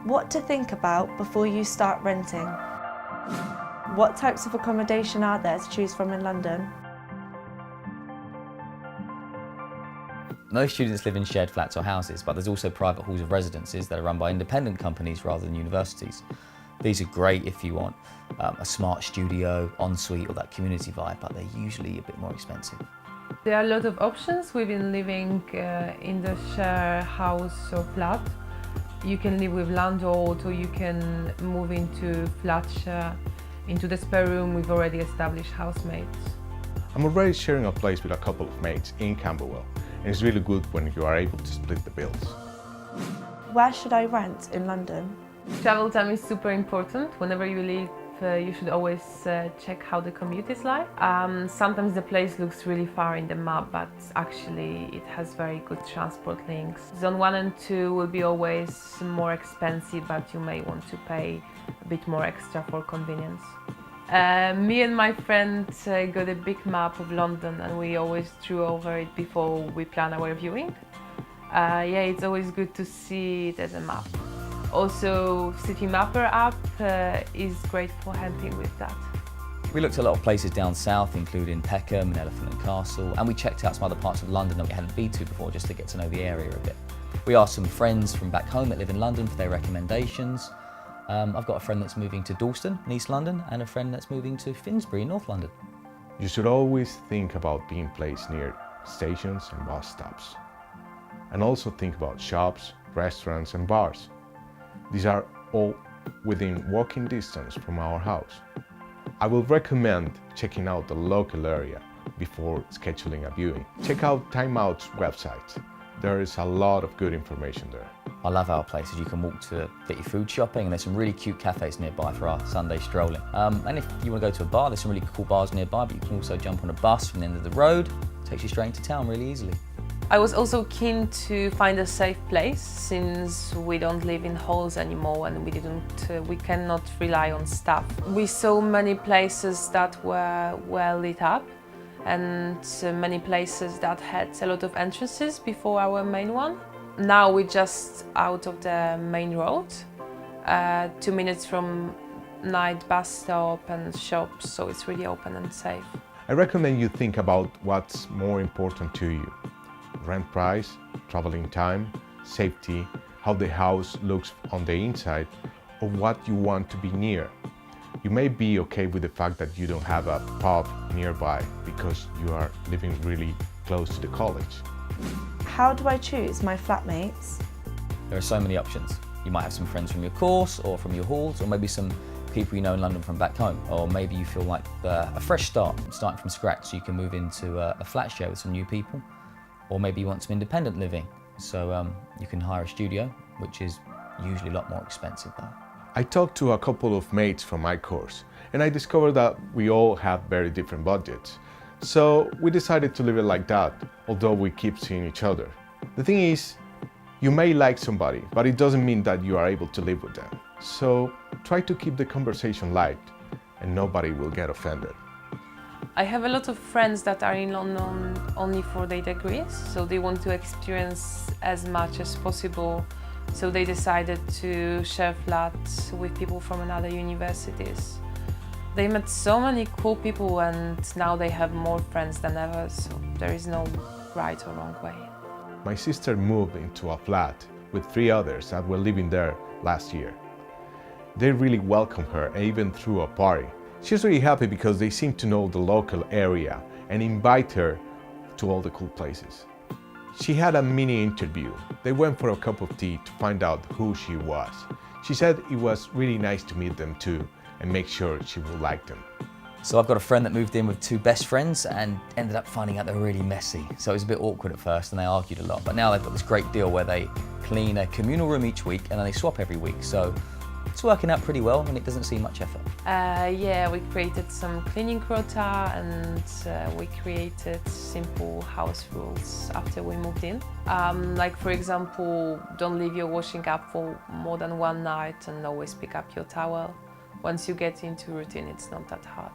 What to think about before you start renting. What types of accommodation are there to choose from in London? Most students live in shared flats or houses, but there's also private halls of residences that are run by independent companies rather than universities. These are great if you want a smart studio, ensuite or that community vibe, but they're usually a bit more expensive. There are a lot of options within living in the share house or flat. You can live with landlord, or you can move into flat share, into the spare room with already established housemates. I'm already sharing a place with a couple of mates in Camberwell, and it's really good when you are able to split the bills. Where should I rent in London? Travel time is super important. Whenever you leave, you should always check how the commute is like. Sometimes the place looks really far in the map, but actually it has very good transport links. Zone 1 and 2 will be always more expensive, but you may want to pay a bit more extra for convenience. Me and my friend got a big map of London, and we always drew over it before we plan our viewing. Yeah, it's always good to see it as a map. Also, City Mapper app is great for helping with that. We looked at a lot of places down south, including Peckham and Elephant and Castle, and we checked out some other parts of London that we hadn't been to before just to get to know the area a bit. We asked some friends from back home that live in London for their recommendations. I've got a friend that's moving to Dalston in East London and a friend that's moving to Finsbury in North London. You should always think about being placed near stations and bus stops. And also think about shops, restaurants and bars. These are all within walking distance from our house. I will recommend checking out the local area before scheduling a viewing. Check out Time Out's website. There is a lot of good information there. I love our places. You can walk to get your food shopping, and there's some really cute cafes nearby for our Sunday strolling. And if you want to go to a bar, there's some really cool bars nearby, but you can also jump on a bus from the end of the road. It takes you straight into town really easily. I was also keen to find a safe place, since we don't live in halls anymore and we cannot rely on staff. We saw many places that were well lit up, and many places that had a lot of entrances before our main one. Now we're just out of the main road, 2 minutes from night bus stop and shops, so it's really open and safe. I recommend you think about what's more important to you. Rent price, traveling time, safety, how the house looks on the inside, or what you want to be near. You may be okay with the fact that you don't have a pub nearby because you are living really close to the college. How do I choose my flatmates? There are so many options. You might have some friends from your course or from your halls, or maybe some people you know in London from back home, or maybe you feel like a fresh start, starting from scratch, so you can move into a flat share with some new people. Or maybe you want some independent living, so you can hire a studio, which is usually a lot more expensive though. I talked to a couple of mates from my course, and I discovered that we all have very different budgets. So we decided to leave it like that, although we keep seeing each other. The thing is, you may like somebody, but it doesn't mean that you are able to live with them. So try to keep the conversation light, and nobody will get offended. I have a lot of friends that are in London only for their degrees, so they want to experience as much as possible. So they decided to share flats with people from another universities. They met so many cool people, and now they have more friends than ever, so there is no right or wrong way. My sister moved into a flat with 3 others that were living there last year. They really welcomed her and even threw a party. She's really happy because they seem to know the local area and invite her to all the cool places. She had a mini interview. They went for a cup of tea to find out who she was. She said it was really nice to meet them too and make sure she will like them. So I've got a friend that moved in with 2 best friends and ended up finding out they were really messy. So it was a bit awkward at first and they argued a lot, but now they've got this great deal where they clean a communal room each week and then they swap every week. So it's working out pretty well and it doesn't seem much effort. Yeah, we created some cleaning quota, and we created simple house rules after we moved in. Like for example, don't leave your washing up for more than 1 night and always pick up your towel. Once you get into routine, it's not that hard.